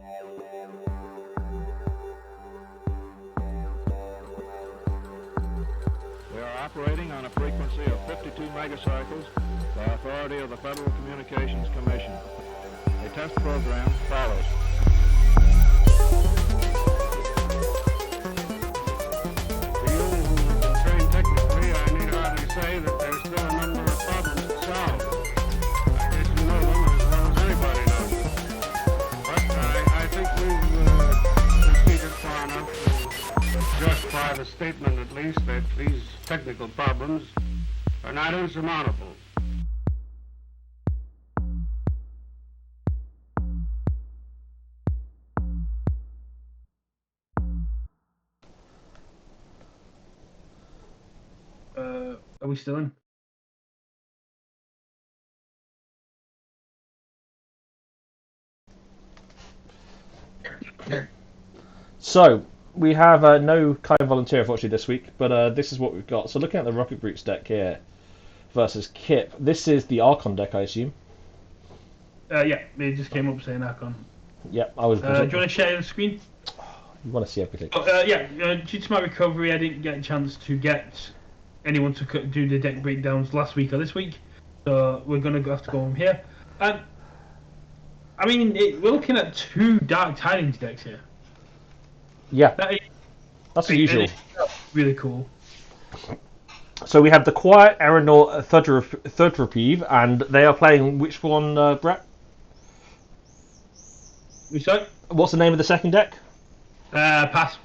We are operating on a frequency of 52 megacycles by authority of the Federal Communications Commission. A test program follows. For you who are trained technically, I need hardly say that there's still a number of problems to solve. I guess you know them as well as anybody knows them. But I think we've proceeded far enough to justify the statement, at least, that these technical problems are not insurmountable. Are we still in? So, we have no kind volunteer, unfortunately, this week, but this is what we've got. So, looking at the Rocket Brutes deck here versus Kip, this is the Archon deck, I assume. Yeah, it just came up saying Archon. Yep, I was. Do you want to share the screen? You want to see everything? Due to my recovery, I didn't get a chance to get anyone to do the deck breakdowns last week or this week, so we're going to have to go from here. I mean, we're looking at two Dark Tidings decks here. Yeah, that's unusual. Really cool. So we have the Quiet Aeronaut Third Reprieve, and they are playing which one, Brett? Sorry? What's the name of the second deck? Pass.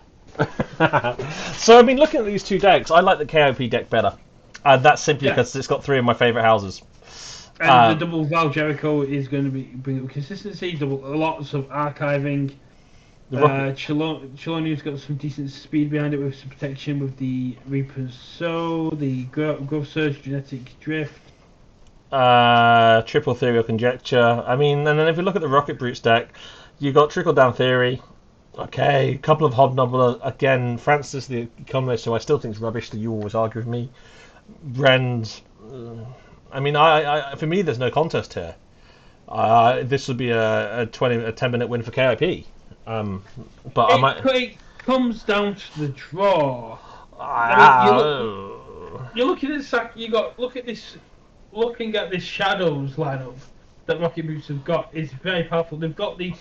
So, I mean, looking at these two decks, I like the KOP deck better. That's simply because it's got three of my favourite houses. And the double Val Jericho is going to bring up consistency, lots of archiving. Chelonia's got some decent speed behind it with some protection with the Reaper's Soul, the Growth Surge, Genetic Drift. Triple Ethereal Conjecture. I mean, and then if you look at the Rocket Brutes deck, you got Trickle Down Theory. Okay, a couple of Hobnobbler. Again, Francis the Economist, who I still think is rubbish, so you always argue with me. Rend. I mean, I for me, there's no contest here. This would be a 10-minute win for KIP. It comes down to the draw. You're looking at looking at this Shadows lineup that Rocket Brutes have got is very powerful. They've got the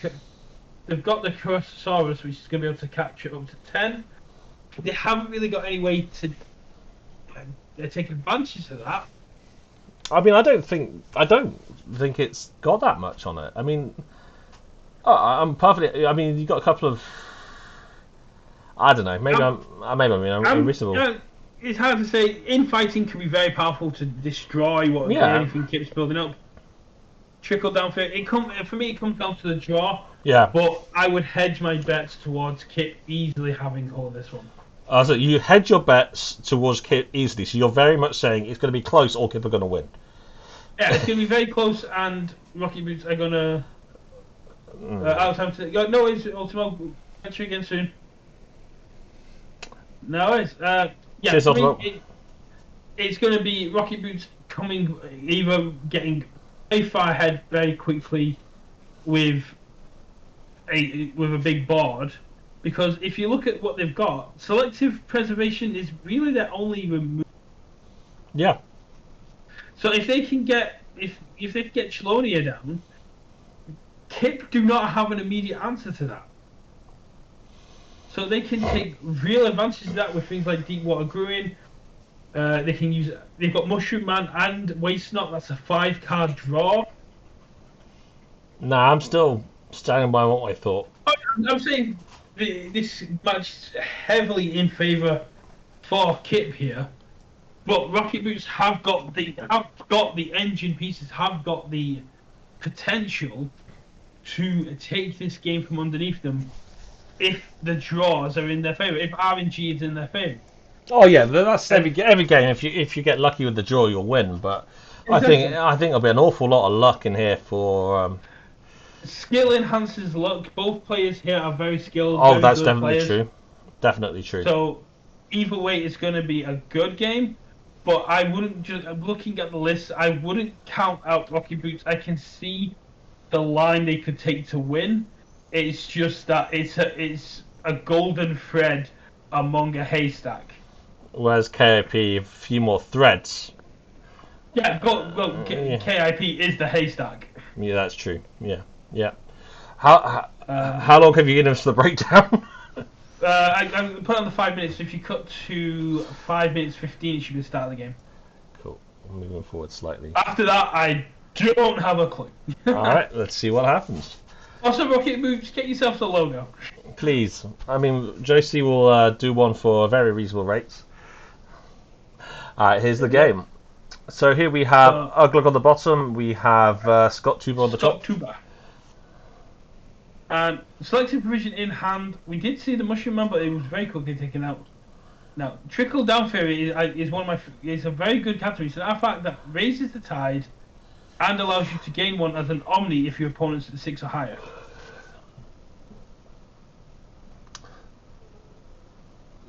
Corsasaurus, which is going to be able to capture up to 10. They haven't really got any way to take advantage of that. I mean, I don't think it's got that much on it. I mean, I'm perfectly. I mean, you got a couple of. I don't know. Maybe I'm unreasonable. It's hard to say. Infighting can be very powerful to destroy anything Kip's building up. Trickle down for me. It comes down to the draw. Yeah. But I would hedge my bets towards Kip easily having hold of this one. So you hedge your bets towards Kip easily. So you're very much saying it's going to be close, or Kip are going to win. Yeah, it's going to be very close, and Rocket Brutes are going to. No, it's Ultimo. Catch you again soon. No, it's Cheers, Ultimo. It's going to be Rocket Brutes either getting very far ahead very quickly with a big board, because if you look at what they've got, selective preservation is really their only remove. Yeah. So if they can get Chelonia down, Kip do not have an immediate answer to that. So they can take real advantage of that with things like Deepwater Gruin. They've got Mushroom Man and Waste Not. That's a 5-card draw. Nah, I'm still standing by what I thought. I'm saying this match is heavily in favour for Kip here, but Rocket Brutes have got the engine pieces, have got the potential to take this game from underneath them if the draws are in their favour, if RNG is in their favour. Oh yeah, that's every game. If you get lucky with the draw, you'll win. But exactly. I think there'll be an awful lot of luck in here for. Skill enhances luck. Both players here are very skilled. Oh, that's definitely true. Definitely true. So either way, it's going to be a good game. But I wouldn't just looking at the list. I wouldn't count out Rocket Brutes. I can see the line they could take to win. It's just that it's a golden thread among a haystack. Whereas KOP, a few more threads. Yeah, Yeah. KIP is the haystack. Yeah, that's true. Yeah, yeah. How long have you given us the breakdown? I put on the 5 minutes. So if you cut to 5 minutes 15, it should be the start of the game. Cool. Moving forward slightly. After that, I don't have a clue. All right, let's see what happens. Also, Rocket Moves, get yourself the logo. Please. I mean, Josie will do one for very reasonable rates. All right, here's the game. So here we have Uglug on the bottom. We have Scott Tuber on the top. Tuber. And selected provision in hand. We did see the Mushroom Man, but it was very quickly taken out. Now, Trickle Down Theory is one of my. It's a very good category. It's an artifact that raises the tide and allows you to gain one as an Omni if your opponent's at 6 or higher.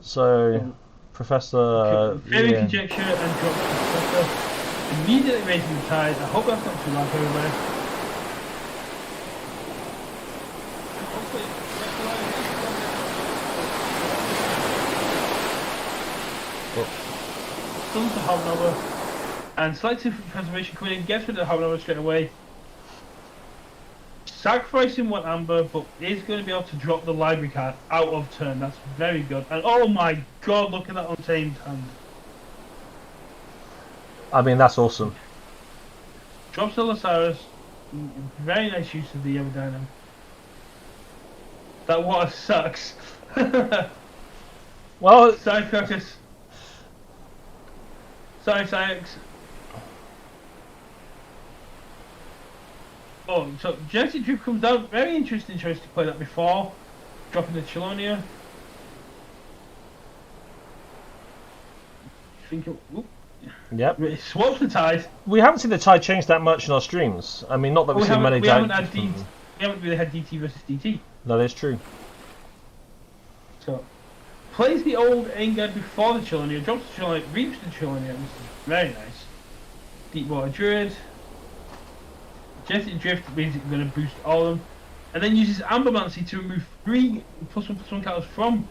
So, Professor. Very yeah. conjecture and drop Professor. Immediately raising the tide. I hope that's not too loud everywhere. Stuns the Hobnobber. And selective preservation coming in, gets rid of the Hobnobber straight away. Sacrificing one amber, but is going to be able to drop the library card out of turn. That's very good. And oh my god, look at that untamed hand. I mean, that's awesome. Drops the Osiris. Very nice use of the Aerodynamo. That water sucks. Well, Side focus. Side Sykes. Oh, so Jersey Drip comes out. Very interesting choice to play that before. Dropping the Chelonia. Yep. It swaps the tide. We haven't seen the tide change that much in our streams. I mean, not that we've seen many. We haven't really had DT versus DT. No, that's true. So, plays the old Engard before the Chelonia, drops the Chelonia, reaps the Chelonia. This is very nice. Deep Water Druid. Jetty Drift basically going to boost all of them. And then uses Ambermancy to remove 3 +1/+1 counters from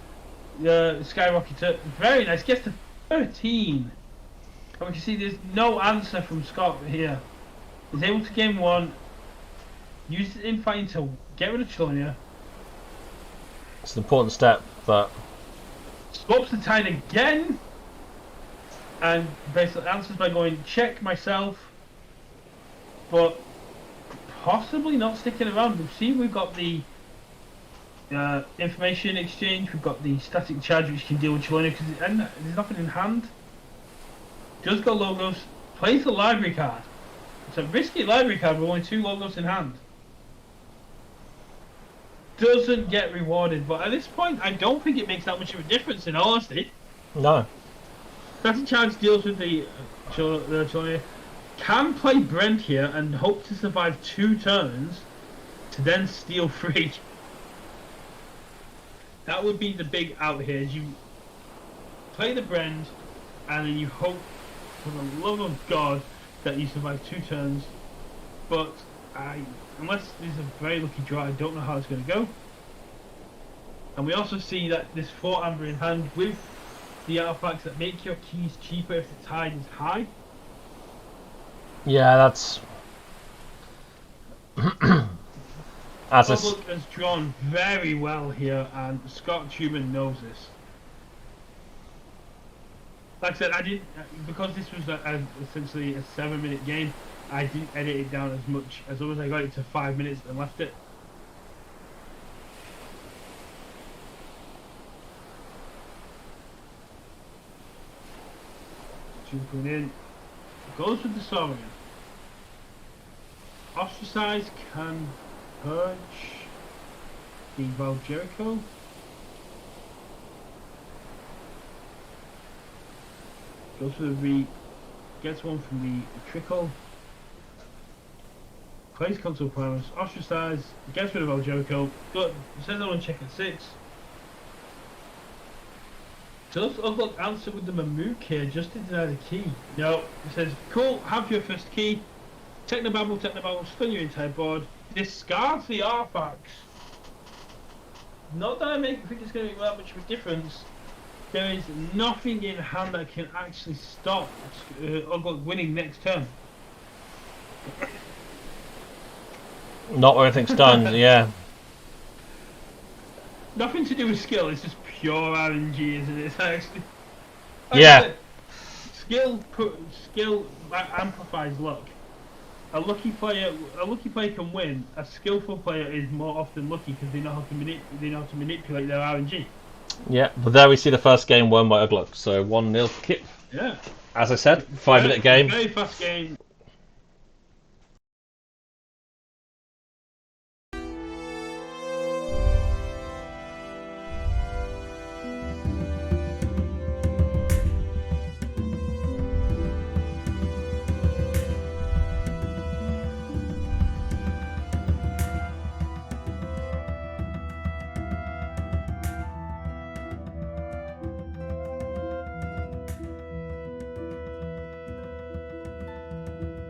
the Skyrocketer. Very nice. Gets to 13. And we can see there's no answer from Scott here. He's able to gain 1. Uses Infighting to get rid of Chelonia. It's an important step, but Swaps the tide again. And basically answers by going, check myself. But possibly not sticking around. We've seen we've got the information exchange, we've got the static charge which can deal with Chelonia because there's nothing in hand. Does go logos, plays the library card. It's a risky library card with only 2 logos in hand. Doesn't get rewarded, but at this point I don't think it makes that much of a difference in honesty. no. Static charge deals with the Chelonia. Can play Brent here and hope to survive 2 turns to then steal 3. That would be the big out here. Is you play the Brent and then you hope for the love of God that you survive 2 turns. But unless there's a very lucky draw, I don't know how it's going to go. And we also see that this 4 amber in hand with the artifacts that make your keys cheaper if the tide is high. Yeah, that's. As a Public has drawn very well here, and Scott Tuman knows this. Like I said, I didn't because this was essentially a 7-minute game. I didn't edit it down as much as long as I got it to 5 minutes and left it. Jumping in, goes with the Saurian. Ostracize can purge the Val Jericho. Goes for the V, gets one from the Trickle. Plays Console Primus, Ostracize, gets rid of Val Jericho. Sends that one check at 6. Does Uglug answer with the Mamook here just to deny the key? No, it says, cool, have your first key. Technobabble, stun your entire board. Discards the artifacts. not that I think it's going to be that much of a difference. There is nothing in hand that can actually stop Uglock winning next turn. Not where everything's done, yeah. Nothing to do with skill, it's just pure RNG, isn't it? It's actually. Yeah. Skill amplifies luck. A lucky player can win. A skillful player is more often lucky because they know how to manipulate their RNG. Yeah, but there we see the first game won by Uglock. So 1-0 Kip. Yeah. As I said, 5-minute game. Very fast game.